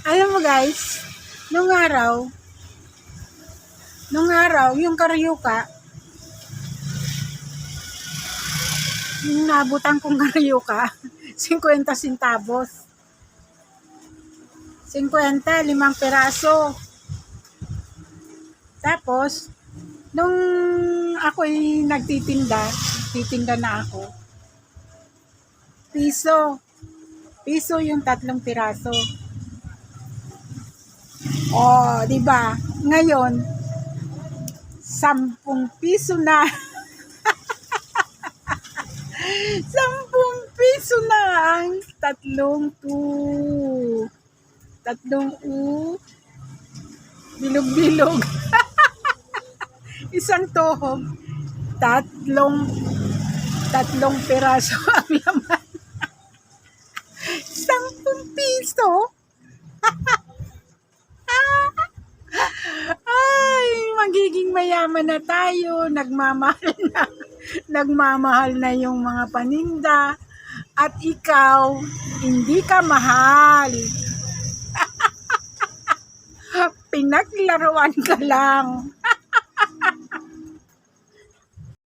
Alam mo guys, nung araw, yung karyuka, yung nabutan kong karyuka, 50 centavos. 50, 5 peraso. Tapos, nung ako'y titinda na ako, piso yung 3 piraso. Oh, di ba? Ngayon, 10 piso na. 10 piso na ang tatlong bilog-bilog. Isang tuhog, tatlong piraso ang laman. 10 piso? Ay, magiging mayaman na tayo, nagmamahal na yung mga paninda, at ikaw, hindi ka mahal. Pinaglaruan ka lang.